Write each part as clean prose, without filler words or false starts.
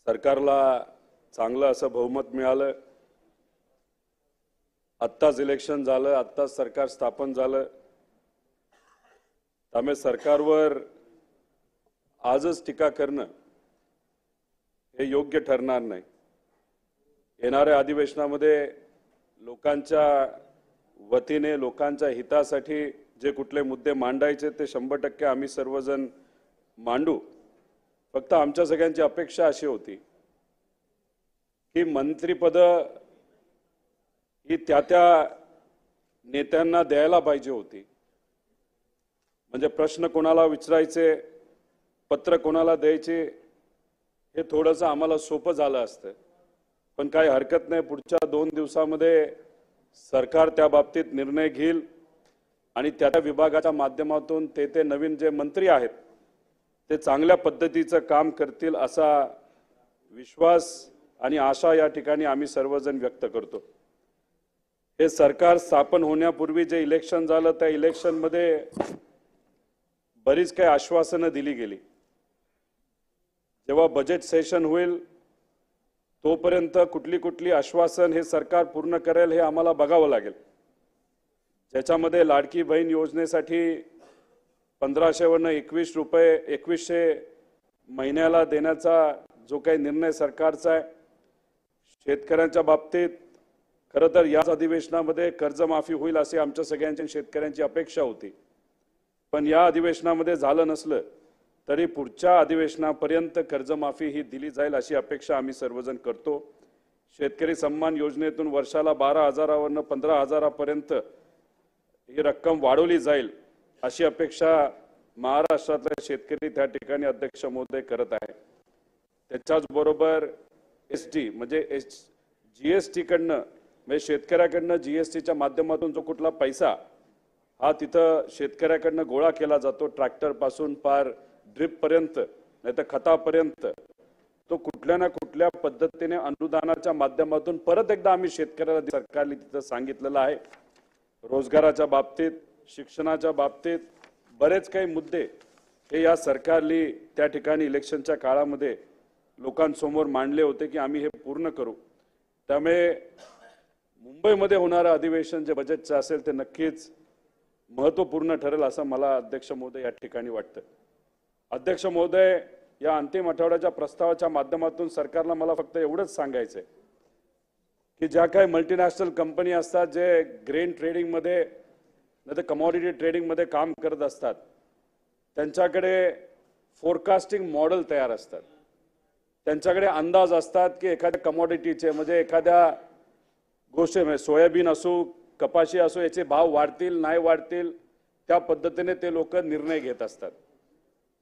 सरकारला चांगलं असं बहुमत मिळालं। आत्ताच इलेक्शन झालं, आत्ताच सरकार स्थापन झालं, त्यामुळे सरकारवर आजच टीका करणं हे योग्य ठरणार नाही। येणाऱ्या अधिवेशनामध्ये लोकांच्या वतीने लोकांच्या हितासाठी जे कुठले मुद्दे मांडायचे ते 100% आम्ही सर्वजण मांडू। फक्त आमच्या सगळ्यांची अपेक्षा अशी होती की मंत्रिपद ही त्या नेत्यांना द्यायला पाहिजे होती। म्हणजे प्रश्न कोणाला विचारायचे, पत्र कोणाला द्यायचे हे थोडंसं आम्हाला सोपं झालं असतं। पण काही हरकत नाही, पुढच्या 2 दिवसांमध्ये सरकार त्या बाबतीत निर्णय घेईल आणि त्या विभागाच्या माध्यमातून ते नवीन जे मंत्री आहेत ते चांगल्या पद्धतीचं काम करतील असा विश्वास आणि आशा या ठिकाणी आम्ही सर्वजण व्यक्त करतो। हे सरकार स्थापन होण्यापूर्वी जे इलेक्शन झालं त्या इलेक्शनमध्ये बरीच काही आश्वासनं दिली गेली। जेव्हा बजेट सेशन होईल तोपर्यंत कुठली आश्वासन हे सरकार पूर्ण करेल हे आम्हाला बघावं लागेल। ज्याच्यामध्ये लाडकी बहीण योजनेसाठी 1500 वरनं 21 रुपये 2100 महिन्याला देण्याचा जो काही निर्णय सरकारचा आहे, शेतकऱ्यांच्या बाबतीत खरं तर याच अधिवेशनामध्ये कर्जमाफी होईल अशी आमच्या सगळ्यांची शेतकऱ्यांची अपेक्षा होती। पण या अधिवेशनामध्ये झालं नसलं तरी पुढच्या अधिवेशनापर्यंत कर्जमाफी ही दिली जाईल अशी अपेक्षा आम्ही सर्वजण करतो। शेतकरी सन्मान योजनेतून वर्षाला 12,000 वरनं 15,000 पर्यंत ही रक्कम वाढवली जाईल अशी अपेक्षा महाराष्ट्रातले शेतकरी त्या ठिकाणी अध्यक्ष महोदय करत आहे। त्याच्याच बरोबर एसटी म्हणजे जीएसटी कडनं म्हणजे शेतकऱ्याकडनं जीएसटीच्या माध्यमातून जो कुठला पैसा हा तिथं शेतकऱ्याकडनं गोळा केला जातो, ट्रॅक्टर पासून पार ड्रिप पर्यंत नाही तर खतापर्यंत, तो कुठल्या ना कुठल्या पद्धतीने अनुदानाच्या माध्यमातून परत एकदा आम्ही शेतकऱ्याला सरकारने तिथं सांगितलेलं आहे। रोजगाराच्या बाबतीत, शिक्षणाच्या बाबतीत बरेच काही मुद्दे हे या सरकारने त्या ठिकाणी इलेक्शनच्या काळामध्ये लोकांसमोर मांडले होते की आम्ही हे पूर्ण करू। त्यामुळे मुंबईमध्ये होणारं अधिवेशन जे बजेटचं असेल ते नक्कीच महत्त्वपूर्ण ठरेल असं मला अध्यक्ष महोदय या ठिकाणी वाटतं। अध्यक्ष महोदय, या अंतिम आठवड्याच्या प्रस्तावाच्या माध्यमातून सरकारला मला फक्त एवढंच सांगायचंय की ज्या काही मल्टीनॅशनल कंपनी असतात जे ग्रेन ट्रेडिंग मध्ये नाही तर कमॉडिटी ट्रेडिंग मध्ये काम करत असतात, त्यांच्याकडे फोरकास्टिंग मॉडेल तयार असतात। त्यांच्याकडे अंदाज असतात की एखाद्या कमॉडिटीचे म्हणजे एखाद्या गोष्टी सोयाबीन असो कपाशी असो याचे भाव वाढतील नाही वाढतील त्या पद्धतीने ते लोक निर्णय घेत असतात।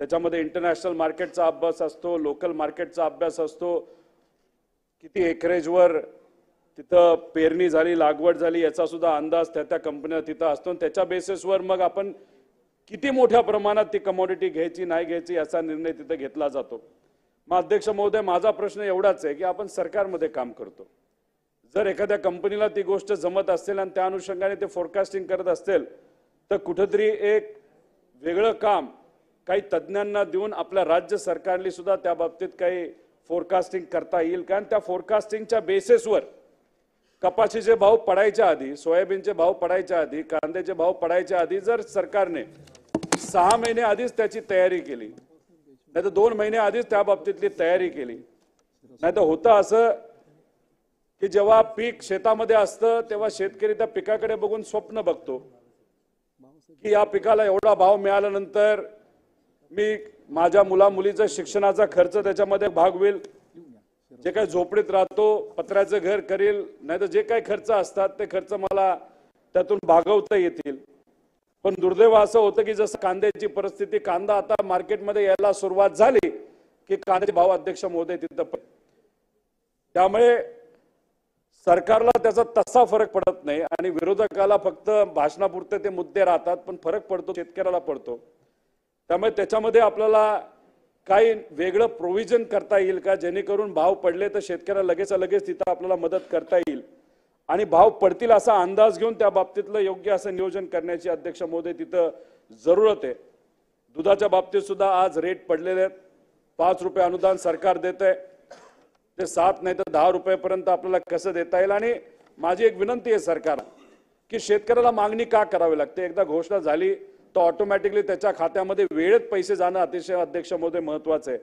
त्याच्यामध्ये इंटरनॅशनल मार्केटचा अभ्यास असतो, लोकल मार्केटचा अभ्यास असतो, किती एकरेजवर तिथं पेरणी झाली लागवड झाली याचा सुद्धा अंदाज त्या कंपन्या तिथं असतो। त्याच्या बेसिसवर मग आपण किती मोठ्या प्रमाणात ती कमॉडिटी घ्यायची नाही घ्यायची याचा निर्णय तिथं घेतला जातो। मग अध्यक्ष महोदय, माझा प्रश्न एवढाच आहे की आपण सरकारमध्ये काम करतो, जर एखाद्या कंपनीला ती गोष्ट जमत असेल आणि त्या अनुषंगाने ते फोरकास्टिंग करत असतील तर कुठेतरी एक वेगळं काम काही तज्ञांना देऊन आपल्या राज्य सरकारने सुद्धा त्या बाबतीत काही फोरकास्टिंग करता येईल। कारण त्या फोरकास्टिंगच्या बेसिसवर कपाशीचे भाव पडायच्या आधी, सोयाबीनचे भाव पडायच्या आधी, कांद्याचे भाव पडायच्या आधी जर सरकारने 6 महिने आधीच त्याची तयारी केली नाही तर 2 महिने आधीच त्या बाबतीतली तयारी केली, नाही तर होतं असं की जेव्हा पीक शेतामध्ये असतं तेव्हा शेतकरी त्या पिकाकडे बघून स्वप्न बघतो की या पिकाला एवढा भाव मिळाल्यानंतर मी माझ्या मुला मुलीचा शिक्षणाचा खर्च त्याच्यामध्ये भागवेल, जे काही झोपडीत राहतो पत्र्याचं घर करील नाही तर जे काही खर्च असतात ते खर्च मला त्यातून भागवता येतील। पण दुर्दैव असं होतं की जसं कांद्याची परिस्थिती, कांदा आता मार्केटमध्ये यायला सुरुवात झाली की कांद्याचे भाव अध्यक्ष महोदय तिथं, त्यामुळे सरकारला त्याचा तसा फरक पडत नाही आणि विरोधकाला फक्त भाषणापुरते ते मुद्दे राहतात, पण फरक पडतो शेतकऱ्याला पडतो। त्यामुळे त्याच्यामध्ये आपल्याला काही वेगळं प्रोव्हिजन करता येईल का जेणेकरून भाव पडले तर शेतकऱ्याला लगेच तिथं आपल्याला मदत करता येईल आणि भाव पडतील असा अंदाज घेऊन त्या बाबतीतलं योग्य असं नियोजन करण्याची अध्यक्ष महोदय तिथं जरूरत आहे। दुधाच्या बाबतीत सुद्धा आज रेट पडलेले आहेत, 5 रुपये अनुदान सरकार देत आहे। ते 7 नाही तर 10 रुपयापर्यंत आपल्याला कसं देता येईल। आणि माझी एक विनंती आहे सरकारला की शेतकऱ्याला मागणी का करावी लागते, एकदा घोषणा झाली तर ऑटोमॅटिकली त्याच्या खात्यामध्ये वेळेत पैसे जाणं अतिशय अध्यक्ष महोदय महत्त्वाचं आहे।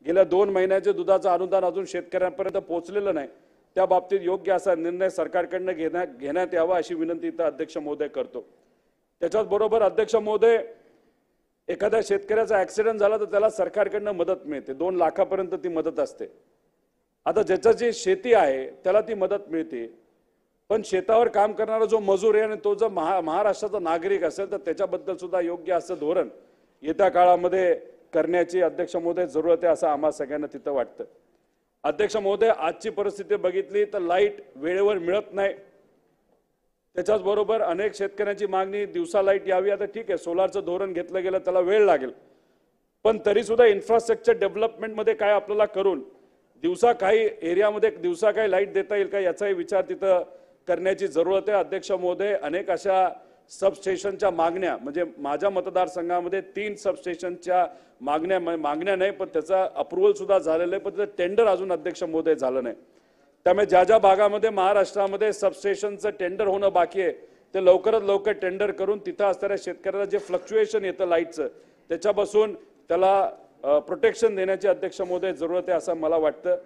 गेल्या 2 महिन्याचे दुधाचं अनुदान अजून शेतकऱ्यांपर्यंत पोहोचलेलं नाही, त्या बाबतीत योग्य असा निर्णय सरकारकडनं घेण्यात यावा अशी विनंती इथं अध्यक्ष महोदय करतो। त्याच्याच बरोबर अध्यक्ष महोदय, एखाद्या शेतकऱ्याचा ऍक्सिडेंट झाला तर त्याला सरकारकडनं मदत मिळते, 2 लाखापर्यंत ती मदत असते। आता ज्याची शेती आहे त्याला ती मदत मिळते, पण शेतावर काम करणारा जो मजूर आहे आणि तो जर महाराष्ट्राचा नागरिक असेल तर त्याच्याबद्दल सुद्धा योग्य असं धोरण येत्या काळामध्ये करण्याची अध्यक्ष महोदय जरूरत आहे असं आम्हा सगळ्यांना तिथं वाटतं। अध्यक्ष महोदय, आजची परिस्थिती बघितली तर लाईट वेळेवर मिळत नाही। त्याच्याच बरोबर अनेक शेतकऱ्यांची मागणी दिवसा लाईट यावी, आता ठीक आहे सोलारचं धोरण घेतलं गेलं त्याला वेळ लागेल, पण तरी सुद्धा इन्फ्रास्ट्रक्चर डेव्हलपमेंटमध्ये काय आपल्याला करून दिवसा काही एरियामध्ये दिवसा काही लाईट देता येईल का याचाही विचार तिथं करण्याची जरूरत आहे। अध्यक्ष महोदय, अनेक अशा सबस्टेशनच्या मागण्या, म्हणजे माझ्या मतदारसंघामध्ये 3 सबस्टेशनच्या मागण्या नाही पण त्याचा अप्रूव्हल सुद्धा झालेलं आहे, पण त्याचं टेंडर अजून अध्यक्ष महोदय झालं नाही। त्यामुळे ज्या भागामध्ये महाराष्ट्रामध्ये सबस्टेशनचं टेंडर होणं बाकी आहे ते लवकरात लवकर टेंडर करून तिथं असणाऱ्या शेतकऱ्याला जे फ्लक्च्युएशन येतं लाईटचं त्याच्यापासून त्याला प्रोटेक्शन देण्याची अध्यक्ष महोदय जरूरत आहे असं मला वाटतं।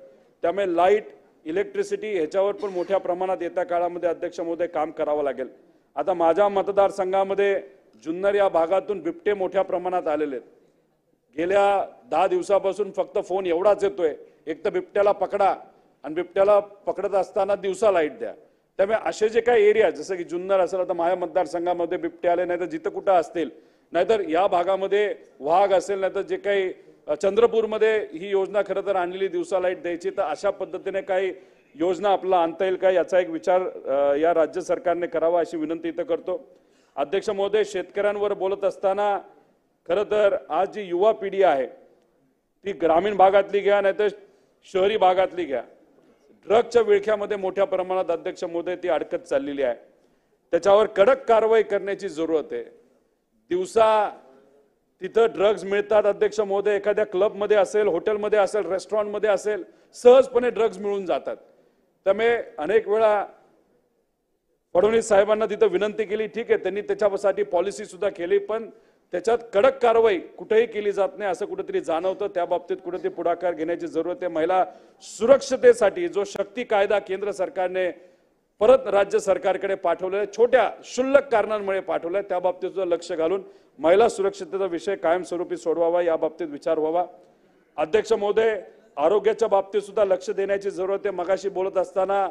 त्यामुळे लाईट, इलेक्ट्रिसिटी ह्याच्यावर पण मोठ्या प्रमाणात येत्या काळामध्ये अध्यक्ष महोदय काम करावं लागेल। आता माझ्या मतदारसंघामध्ये जुन्नर या भागातून बिबटे मोठ्या प्रमाणात आलेले आहेत। गेल्या 10 दिवसापासून फक्त फोन एवढाच येतोय, एक तर बिबट्याला पकडा आणि बिबट्याला पकडत असताना दिवसा लाईट द्या। त्यामुळे असे जे काही एरिया जसं की जुन्नर असेल, आता माझ्या मतदारसंघामध्ये बिबटे आले नाही तर जिथं कुठं असतील, नाहीतर या भागामध्ये वाघ असेल, नाहीतर जे काही चंद्रपूरमध्ये ही योजना खरं तर आणलेली दिवसा लाईट द्यायची, तर अशा पद्धतीने काही योजना आपल्याला आणता येईल का याचा एक विचार या राज्य सरकारने करावा अशी विनंती इथं करतो। अध्यक्ष महोदय, शेतकऱ्यांवर बोलत असताना खरं तर आज जी युवा पिढी आहे ती ग्रामीण भागातली घ्या नाहीतर शहरी भागातली घ्या, ड्रग्सच्या विळख्यामध्ये मोठ्या प्रमाणात अध्यक्ष महोदय ती अडकत चाललेली आहे। त्याच्यावर कडक कारवाई करण्याची जरूरत आहे। दिवसा तिथं ड्रग्ज मिळतात अध्यक्ष महोदय, एखाद्या क्लबमध्ये असेल, हॉटेलमध्ये असेल, रेस्टॉरंटमध्ये असेल, सहजपणे ड्रग्ज मिळून जातात। त्यामुळे अनेक वेळा फडणवीस साहेबांना तिथं विनंती केली, ठीक आहे त्यांनी त्याच्यासाठी पॉलिसी सुद्धा केली, पण त्याच्यात कडक कारवाई कुठेही केली जात नाही असं कुठेतरी जाणवतं। त्या बाबतीत कुठेतरी पुढाकार घेण्याची जरूरत आहे। महिला सुरक्षतेसाठी जो शक्ती कायदा केंद्र सरकारने परत राज्य सरकारकडे पाठवलेला, छोट्या क्षुल्लक कारणांमुळे पाठवलाय, त्या बाबतीत सुद्धा लक्ष घालून महिला सुरक्षतेचा विषय कायमस्वरूपी सोडवावा या बाबतीत विचार व्हावा। अध्यक्ष महोदय, आरोग्याच्या बाबतीत सुद्धा लक्ष देण्याची जरूरत आहे। मगाशी बोलत असताना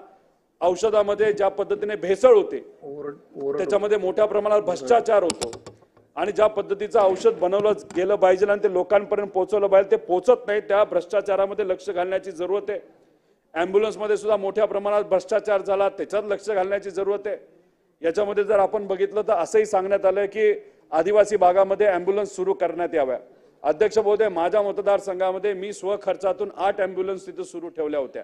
औषधामध्ये ज्या पद्धतीने भेसळ होते त्याच्यामध्ये मोठ्या प्रमाणात भ्रष्टाचार होतो आणि ज्या पद्धतीचं औषध बनवलं गेलं पाहिजे आणि ते लोकांपर्यंत पोहोचवलं पाहिजे ते पोहोचत नाही, त्या भ्रष्टाचारामध्ये लक्ष घालण्याची जरूरत आहे। ॲम्ब्युलन्समध्ये सुद्धा मोठ्या प्रमाणात भ्रष्टाचार झाला, त्याच्यात लक्ष घालण्याची जरूरत आहे। याच्यामध्ये जर आपण बघितलं तर असंही सांगण्यात आलं की आदिवासी भागामध्ये ॲम्ब्युलन्स सुरू करण्यात याव्या। अध्यक्ष महोदय, माझ्या मतदारसंघामध्ये मी स्वखर्चातून 8 ॲम्ब्युलन्स तिथे सुरू ठेवल्या होत्या।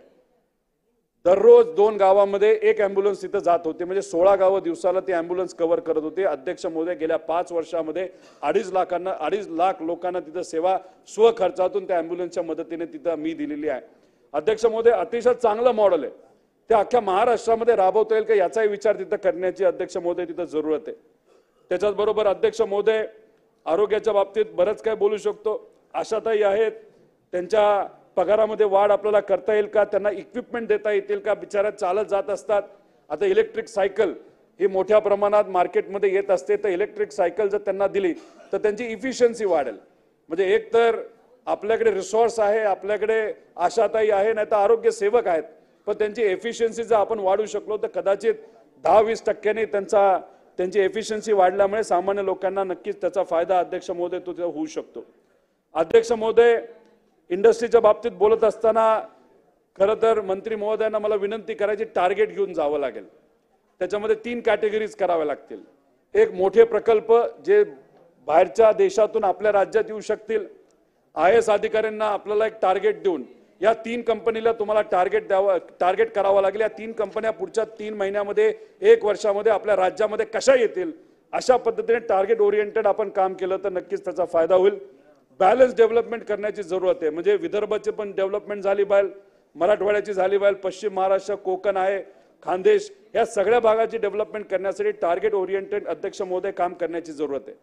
दररोज 2 गावामध्ये 1 ॲम्ब्युलन्स तिथे जात होते, म्हणजे 16 गावं दिवसाला ती ॲम्ब्युलन्स कव्हर करत होते। अध्यक्ष महोदय, गेल्या 5 वर्षामध्ये 2.5 लाख लोकांना तिथं सेवा स्वखर्चातून त्या ॲम्ब्युलन्सच्या मदतीने तिथं मी दिलेली आहे। अध्यक्ष महोदय, अतिशय चांगलं मॉडेल आहे, ते अख्ख्या महाराष्ट्रामध्ये राबवता येईल का याचाही विचार तिथं करण्याची अध्यक्ष महोदय तिथं जरूरत आहे। त्याच्याच बरोबर अध्यक्ष महोदय, आरोग्याच्या बाबतीत बरंच काय बोलू शकतो। आशाताई आहेत, त्यांच्या पगारामध्ये वाढ आपल्याला करता येईल का, त्यांना इक्विपमेंट देता येतील का, बिचारा चालत जात असतात। आता इलेक्ट्रिक सायकल ही मोठ्या प्रमाणात मार्केटमध्ये येत असते, तर इलेक्ट्रिक सायकल जर त्यांना दिली तर त्यांची इफिशियन्सी वाढेल। म्हणजे एक तर आपल्याकडे रिसोर्स आहे, आपल्याकडे आशाताई आहे, नाही तर आरोग्य सेवक आहेत, पण त्यांची एफिशियन्सी जर आपण वाढवू शकलो तर कदाचित 10-20% त्यांची एफिशियन्सी वाढल्यामुळे सामान्य लोकांना नक्कीच त्याचा फायदा अध्यक्ष महोदय तो होऊ शकतो। अध्यक्ष महोदय, इंडस्ट्रीच्या बाबतीत बोलत असताना खरं तर मंत्री महोदयांना मला विनंती करायची, टार्गेट घेऊन जावं लागेल। त्याच्यामध्ये 3 कॅटेगरीज कराव्या लागतील। एक, मोठे प्रकल्प जे बाहेरच्या देशातून आपल्या राज्यात येऊ शकतील, IAS अधिकाऱ्यांना आपल्याला एक टार्गेट देऊन या 3 कंपनीला तुम्हाला टार्गेट करावं लागेल। या 3 कंपन्या पुढच्या 3 महिन्यामध्ये 1 वर्षामध्ये आपल्या राज्यामध्ये कशा येतील अशा पद्धतीने टार्गेट ओरिएंटेड आपण काम केलं तर नक्कीच त्याचा फायदा होईल। बॅलन्स डेव्हलपमेंट करण्याची जरूरत आहे, म्हणजे विदर्भाची पण डेव्हलपमेंट झाली पाहिजे, मराठवाड्याची झाली पाहिजे, पश्चिम महाराष्ट्र, कोकण आहे, खानदेश, या सगळ्या भागाची डेव्हलपमेंट करण्यासाठी टार्गेट ओरिएंटेड अध्यक्ष महोदय काम करण्याची जरूरत आहे.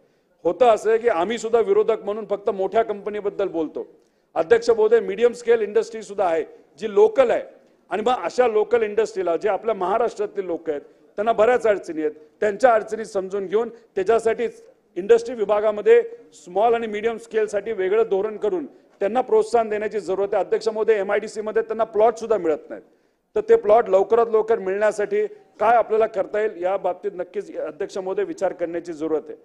होतं असं आहे की आम्ही सुद्धा विरोधक म्हणून फक्त मोठ्या कंपनीबद्दल बोलतो. अध्यक्ष महोदय, मीडियम स्केल इंडस्ट्री सुद्धा आहे जी लोकल आहे, आणि मग अशा लोकल इंडस्ट्रीला जे आपल्या महाराष्ट्रातले लोक आहेत त्यांना बऱ्याच अडचणी आहेत, त्यांच्या अडचणी समजून घेऊन त्याच्यासाठी इंडस्ट्री विभागामध्ये स्मॉल आणि मीडियम स्केलसाठी वेगळं धोरण करून त्यांना प्रोत्साहन देण्याची जरूरत आहे. अध्यक्ष महोदय, MIDC मध्ये त्यांना प्लॉट सुद्धा मिळत नाहीत, तर ते प्लॉट लवकरात लवकर मिळण्यासाठी काय आपल्याला करता येईल या बाबतीत नक्कीच अध्यक्ष महोदय विचार करण्याची जरूरत आहे.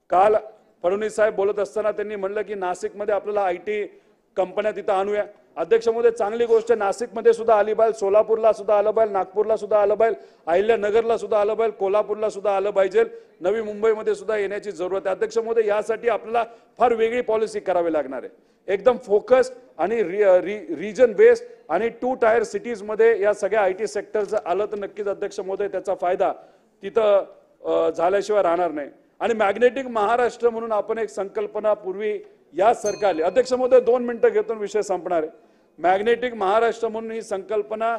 काल फडणवीस साहेब बोलत असताना त्यांनी म्हणलं की नाशिकमध्ये आपल्याला IT कंपन्या तिथं आणूया. अध्यक्ष महोदय, चांगली गोष्ट, नाशिकमध्ये सुद्धा आली पाहिजे, सोलापूरला सुद्धा आलं पाहिजे, नागपूरला सुद्धा आलं पाहिजे, अहिल्यानगरला सुद्धा आलं पाहिजे, कोल्हापूरला सुद्धा आलं पाहिजे, नवी मुंबईमध्ये सुद्धा येण्याची जरूरत आहे. अध्यक्ष महोदय, यासाठी आपल्याला फार वेगळी पॉलिसी करावी लागणार आहे. एकदम फोकस आणि रिजन बेस्ड आणि 2 टायर सिटीज मध्ये या सगळ्या IT सेक्टरचं आलं तर नक्कीच अध्यक्ष महोदय त्याचा फायदा तिथं झाल्याशिवाय राहणार नाही. आणि मॅग्नेटिक महाराष्ट्र म्हणून आपण एक संकल्पना पूर्वी या सरकारने, अध्यक्ष महोदय 2 मिनिटं घेऊन विषय संपणार आहे. मॅग्नेटिक महाराष्ट्र म्हणून ही संकल्पना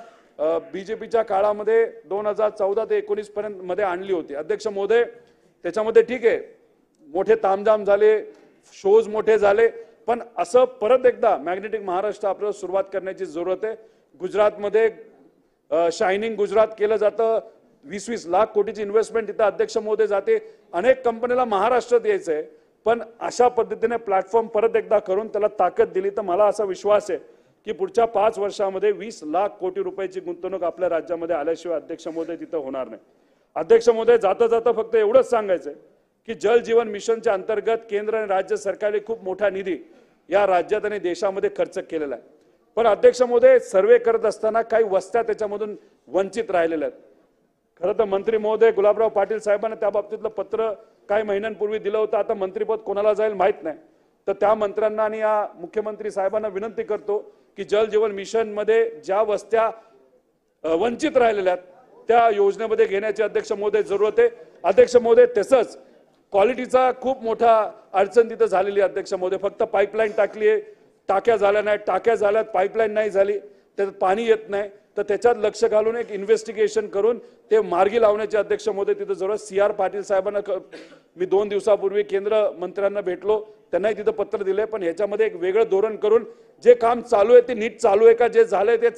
BJPच्या काळामध्ये 2014 ते 19 पर्यंत मध्ये आणली होती. अध्यक्ष महोदय, त्याच्यामध्ये ठीक आहे, मोठे तामझाम झाले, शोज मोठे झाले, पण असं परत एकदा मॅग्नेटिक महाराष्ट्र आपल्याला सुरुवात करण्याची जरूरत आहे. गुजरातमध्ये शायनिंग गुजरात केलं जातं, 20-20 लाख कोटीची इन्व्हेस्टमेंट तिथं अध्यक्ष महोदय जाते. अनेक कंपनीला महाराष्ट्रात यायचं आहे, पण अशा पद्धतीने प्लॅटफॉर्म परत एकदा करून त्याला ताकद दिली तर मला असा विश्वास आहे की पुढच्या 5 वर्षामध्ये 20 लाख कोटी रुपयाची गुंतवणूक आपल्या राज्यामध्ये आल्याशिवाय अध्यक्ष महोदय तिथं होणार नाही. अध्यक्ष महोदय, जाता जाता फक्त एवढंच सांगायचंय की जल जीवन मिशनच्या अंतर्गत केंद्र आणि राज्य सरकारने खूप मोठा निधी या राज्यात आणि देशामध्ये खर्च केलेला आहे. पण अध्यक्ष महोदय, सर्वे करत असताना काही वस्त्या त्याच्यामधून वंचित राहिलेल्या आहेत. खरं तर मंत्री महोदय गुलाबराव पाटील साहेबांना त्या बाबतीतलं पत्र काही महिन्यांपूर्वी दिलं होतं. आता मंत्रिपद कोणाला जाईल माहित नाही, तर त्या मंत्र्यांना आणि या मुख्यमंत्री साहेबांना विनंती करतो की जल जीवन मिशन मध्ये ज्या वस्त्या वंचित राहिलेल्या आहेत त्या योजनेमध्ये घेण्याची अध्यक्ष महोदय जरूरत आहे. अध्यक्ष महोदय, तसंच क्वालिटीचा खूप मोठा अडचण तिथं झालेली आहे. अध्यक्ष महोदय, फक्त पाईपलाईन टाकली आहे, टाक्या झाल्या नाही, टाक्या झाल्यात, पाईपलाईन नाही झाली, त्याच्यात पाणी येत नाही, तर त्याच्यात लक्ष घालून एक इन्व्हेस्टिगेशन करून ते मार्गी लावण्याचे अध्यक्ष महोदय तिथं जरूर. CR पाटील साहेबांना मी 2 दिवसापूर्वी केंद्र मंत्र्यांना भेटलो, त्यांनाही तिथं पत्र दिले, पण ह्याच्यामध्ये एक वेगळं धोरण करून जे काम चालू आहे ते नीट चालू आहे का, जे झालंय ते